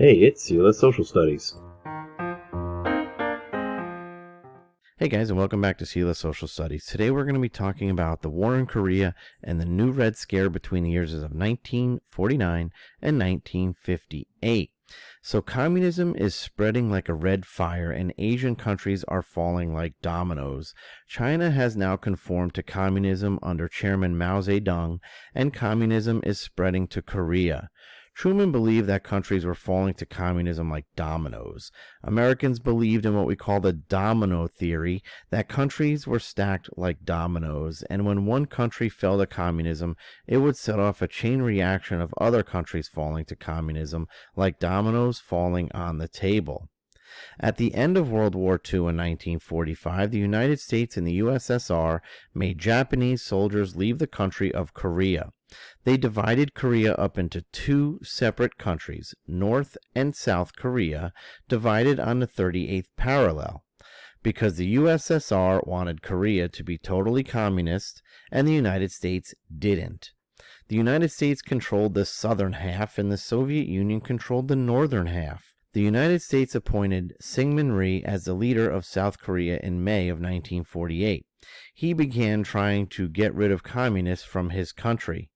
Hey, it's Sela Social Studies. Hey guys, and welcome back to Sela Social Studies. Today we're going to be talking about the war in Korea and the New Red Scare between the years of 1949 and 1958. So communism is spreading like a red fire and Asian countries are falling like dominoes. China has now conformed to communism under Chairman Mao Zedong, and communism is spreading to Korea. Truman believed that countries were falling to communism like dominoes. Americans believed in what we call the domino theory, that countries were stacked like dominoes, and when one country fell to communism, it would set off a chain reaction of other countries falling to communism, like dominoes falling on the table. At the end of World War II in 1945, the United States and the USSR made Japanese soldiers leave the country of Korea. They divided Korea up into two separate countries, North and South Korea, divided on the 38th parallel, because the USSR wanted Korea to be totally communist and the United States didn't. The United States controlled the southern half and the Soviet Union controlled the northern half. The United States appointed Syngman Rhee as the leader of South Korea in May of 1948. He began trying to get rid of communists from his country.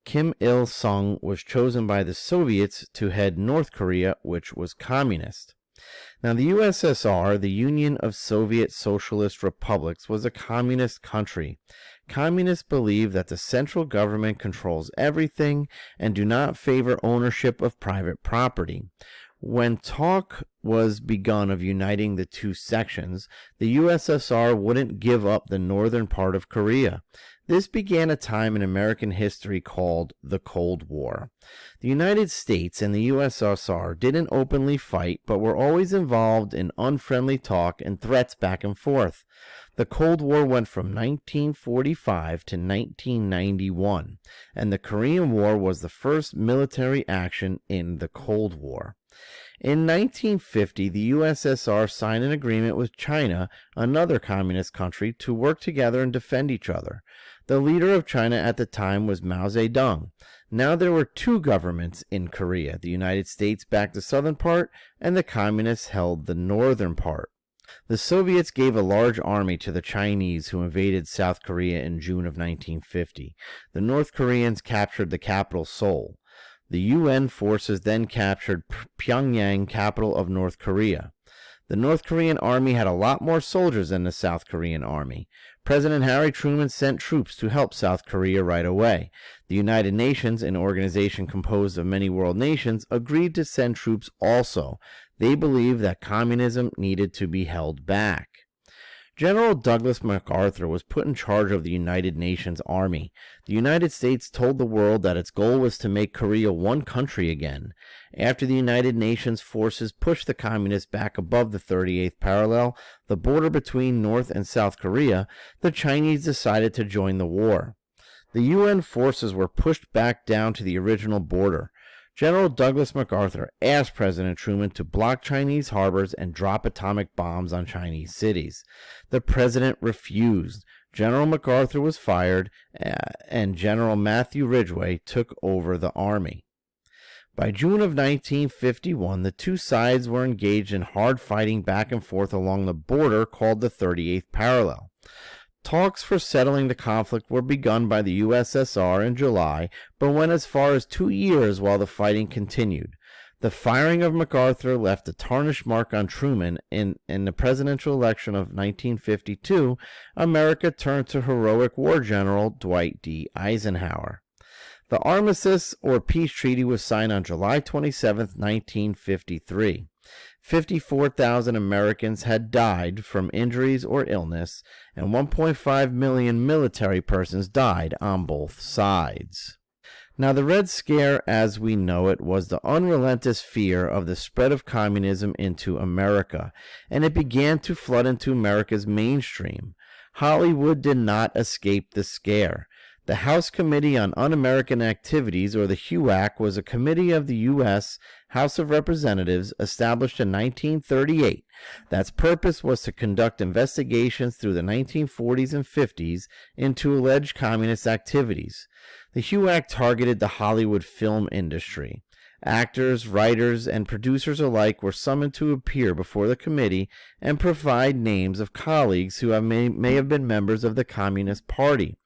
Kim Il-sung was chosen by the Soviets to head North Korea, which was communist. Now, the USSR, the Union of Soviet Socialist Republics, was a communist country. Communists believe that the central government controls everything and do not favor ownership of private property. When talk was begun of uniting the two sections, the USSR wouldn't give up the northern part of Korea. This began a time in American history called the Cold War. The United States and the USSR didn't openly fight, but were always involved in unfriendly talk and threats back and forth. The Cold War went from 1945 to 1991, and the Korean War was the first military action in the Cold War. In 1950, the USSR signed an agreement with China, another communist country, to work together and defend each other. The leader of China at the time was Mao Zedong. Now there were two governments in Korea. The United States backed the southern part, and the communists held the northern part. The Soviets gave a large army to the Chinese who invaded South Korea in June of 1950. The North Koreans captured the capital, Seoul. The UN forces then captured Pyongyang, capital of North Korea. The North Korean army had a lot more soldiers than the South Korean army. President Harry Truman sent troops to help South Korea right away. The United Nations, an organization composed of many world nations, agreed to send troops also. They believed that communism needed to be held back. General Douglas MacArthur was put in charge of the United Nations Army. The United States told the world that its goal was to make Korea one country again. After the United Nations forces pushed the communists back above the 38th parallel, the border between North and South Korea, the Chinese decided to join the war. The UN forces were pushed back down to the original border. General Douglas MacArthur asked President Truman to block Chinese harbors and drop atomic bombs on Chinese cities. The president refused. General MacArthur was fired, and General Matthew Ridgway took over the army. By June of 1951, the two sides were engaged in hard fighting back and forth along the border called the 38th parallel. Talks for settling the conflict were begun by the USSR in July, but went as far as 2 years while the fighting continued. The firing of MacArthur left a tarnished mark on Truman. In the presidential election of 1952, America turned to heroic war general Dwight D. Eisenhower. The Armistice or Peace Treaty was signed on July 27, 1953. 54,000 Americans had died from injuries or illness, and 1.5 million military persons died on both sides. Now, the Red Scare, as we know it, was the unrelenting fear of the spread of communism into America, and it began to flood into America's mainstream. Hollywood did not escape the scare. The House Committee on Un-American Activities, or the HUAC, was a committee of the U.S. House of Representatives established in 1938. That's purpose was to conduct investigations through the 1940s and 50s into alleged communist activities. The HUAC targeted the Hollywood film industry. Actors, writers, and producers alike were summoned to appear before the committee and provide names of colleagues who may have been members of the Communist Party.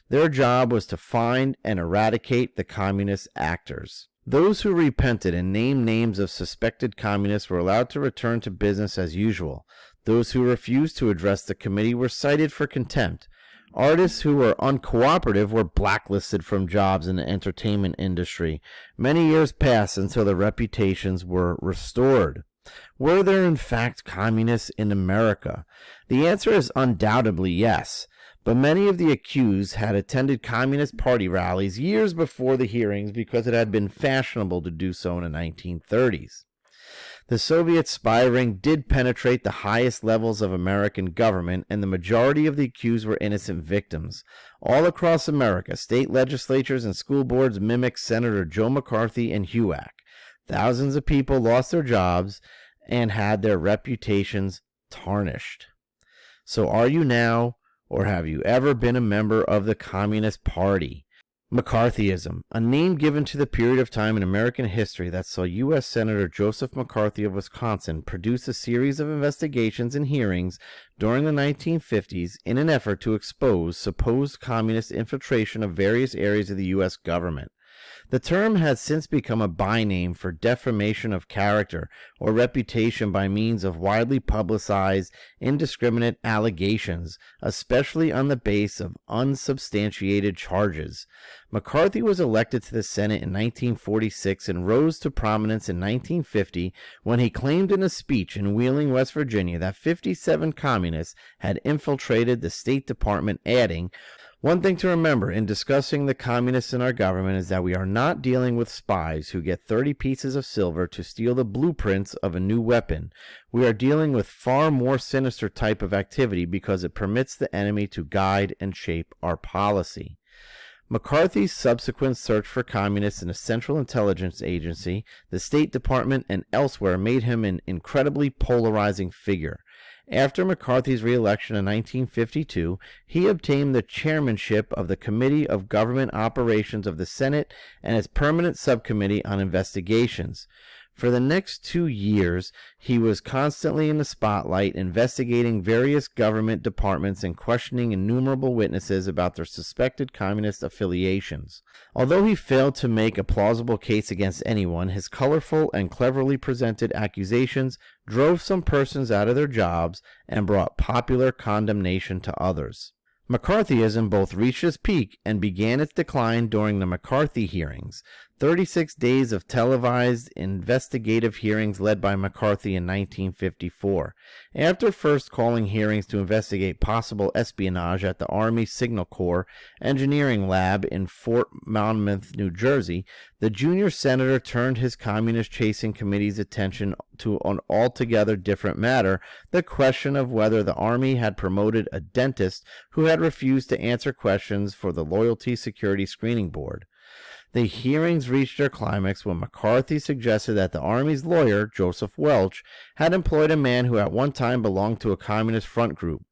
Their job was to find and eradicate the communist actors. Those who repented and named names of suspected communists were allowed to return to business as usual. Those who refused to address the committee were cited for contempt. Artists who were uncooperative were blacklisted from jobs in the entertainment industry. Many years passed until their reputations were restored. Were there in fact communists in America? The answer is undoubtedly yes, but many of the accused had attended Communist Party rallies years before the hearings because it had been fashionable to do so in the 1930s. The Soviet spy ring did penetrate the highest levels of American government, and the majority of the accused were innocent victims. All across America, state legislatures and school boards mimicked Senator Joe McCarthy and HUAC. Thousands of people lost their jobs and had their reputations tarnished. So are you now, or have you ever been a member of the Communist Party? McCarthyism, a name given to the period of time in American history that saw U.S. Senator Joseph McCarthy of Wisconsin produce a series of investigations and hearings during the 1950s in an effort to expose supposed communist infiltration of various areas of the U.S. government. The term has since become a byname for defamation of character or reputation by means of widely publicized, indiscriminate allegations, especially on the basis of unsubstantiated charges. McCarthy was elected to the Senate in 1946 and rose to prominence in 1950 when he claimed in a speech in Wheeling, West Virginia, that 57 communists had infiltrated the State Department, adding, "One thing to remember in discussing the communists in our government is that we are not dealing with spies who get 30 pieces of silver to steal the blueprints of a new weapon. We are dealing with far more sinister type of activity because it permits the enemy to guide and shape our policy." McCarthy's subsequent search for communists in the Central Intelligence Agency, the State Department, and elsewhere made him an incredibly polarizing figure. After McCarthy's re-election in 1952, he obtained the chairmanship of the Committee of Government Operations of the Senate and its permanent subcommittee on investigations. For the next 2 years, he was constantly in the spotlight, investigating various government departments and questioning innumerable witnesses about their suspected communist affiliations. Although he failed to make a plausible case against anyone, his colorful and cleverly presented accusations drove some persons out of their jobs and brought popular condemnation to others. McCarthyism both reached its peak and began its decline during the McCarthy hearings, 36 days of televised investigative hearings led by McCarthy in 1954. After first calling hearings to investigate possible espionage at the Army Signal Corps Engineering Lab in Fort Monmouth, New Jersey, the junior senator turned his communist-chasing committee's attention to an altogether different matter, the question of whether the Army had promoted a dentist who had refused to answer questions for the Loyalty Security Screening Board. The hearings reached their climax when McCarthy suggested that the Army's lawyer, Joseph Welch, had employed a man who at one time belonged to a communist front group.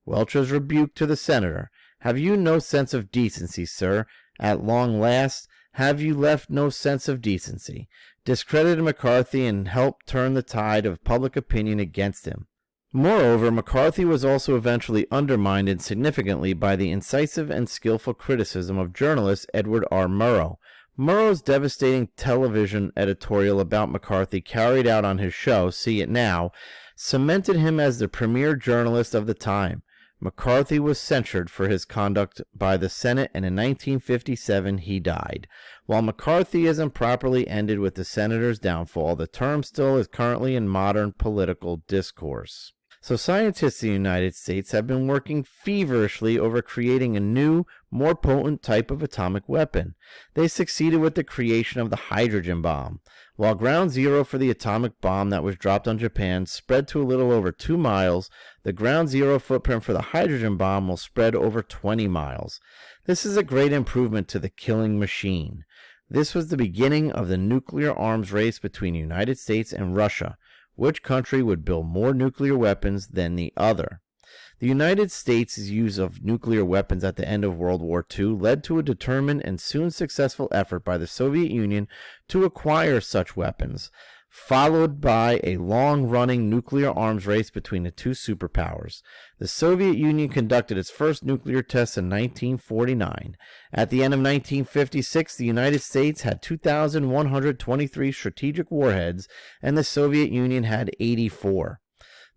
Welch was rebuked to the senator. "Have you no sense of decency, sir? At long last, have you left no sense of decency?" Discredited McCarthy and helped turn the tide of public opinion against him. Moreover, McCarthy was also eventually undermined significantly by the incisive and skillful criticism of journalist Edward R. Murrow. Murrow's devastating television editorial about McCarthy, carried out on his show, See It Now, cemented him as the premier journalist of the time. McCarthy was censured for his conduct by the Senate, and in 1957 he died. While McCarthyism properly ended with the senator's downfall, the term still is currently in modern political discourse. So scientists in the United States have been working feverishly over creating a new, more potent type of atomic weapon. They succeeded with the creation of the hydrogen bomb. While ground zero for the atomic bomb that was dropped on Japan spread to a little over 2 miles, the ground zero footprint for the hydrogen bomb will spread over 20 miles. This is a great improvement to the killing machine. This was the beginning of the nuclear arms race between the United States and Russia. Which country would build more nuclear weapons than the other? The United States' use of nuclear weapons at the end of World War II led to a determined and soon successful effort by the Soviet Union to acquire such weapons, followed by a long-running nuclear arms race between the two superpowers. The Soviet Union conducted its first nuclear tests in 1949. At the end of 1956, the United States had 2,123 strategic warheads, and the Soviet Union had 84.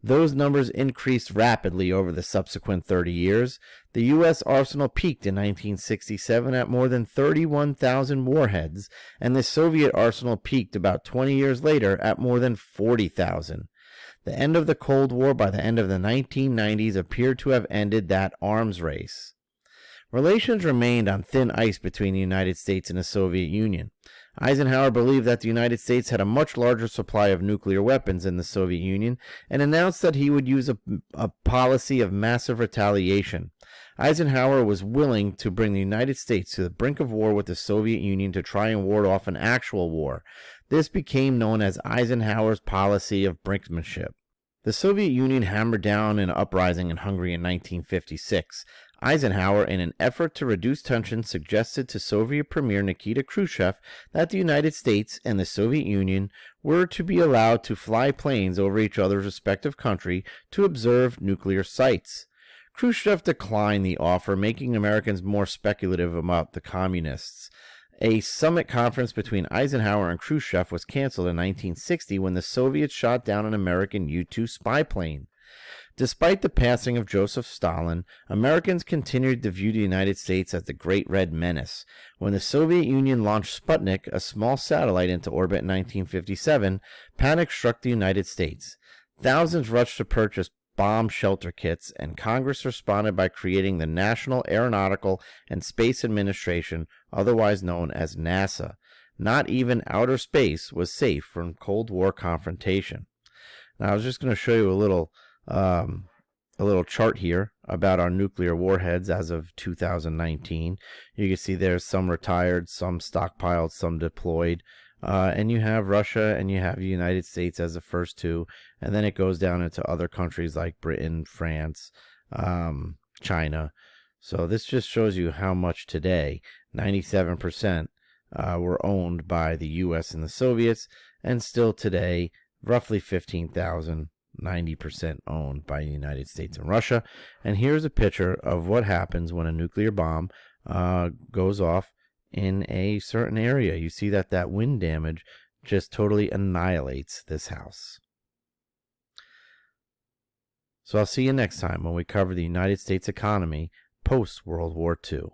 Those numbers increased rapidly over the subsequent 30 years. The U.S. arsenal peaked in 1967 at more than 31,000 warheads, and the Soviet arsenal peaked about 20 years later at more than 40,000. The end of the Cold War by the end of the 1990s appeared to have ended that arms race. Relations remained on thin ice between the United States and the Soviet Union. Eisenhower believed that the United States had a much larger supply of nuclear weapons than the Soviet Union and announced that he would use a policy of massive retaliation. Eisenhower was willing to bring the United States to the brink of war with the Soviet Union to try and ward off an actual war. This became known as Eisenhower's policy of brinksmanship. The Soviet Union hammered down an uprising in Hungary in 1956. Eisenhower, in an effort to reduce tensions, suggested to Soviet Premier Nikita Khrushchev that the United States and the Soviet Union were to be allowed to fly planes over each other's respective country to observe nuclear sites. Khrushchev declined the offer, making Americans more speculative about the communists. A summit conference between Eisenhower and Khrushchev was canceled in 1960 when the Soviets shot down an American U-2 spy plane. Despite the passing of Joseph Stalin, Americans continued to view the United States as the Great Red Menace. When the Soviet Union launched Sputnik, a small satellite, into orbit in 1957, panic struck the United States. Thousands rushed to purchase bomb shelter kits, and Congress responded by creating the National Aeronautical and Space Administration, otherwise known as NASA. Not even outer space was safe from Cold War confrontation. Now, I was just going to show you a little chart here about our nuclear warheads as of 2019. You can see there's some retired, some stockpiled, some deployed. And you have Russia and you have the United States as the first two, and then it goes down into other countries like Britain, France, China. So this just shows you how much today, 97% were owned by the U.S. and the Soviets, and still today, roughly 15,000, 90% owned by the United States and Russia. And here's a picture of what happens when a nuclear bomb goes off in a certain area. You see that wind damage just totally annihilates this house. So I'll see you next time when we cover the United States economy post-World War II.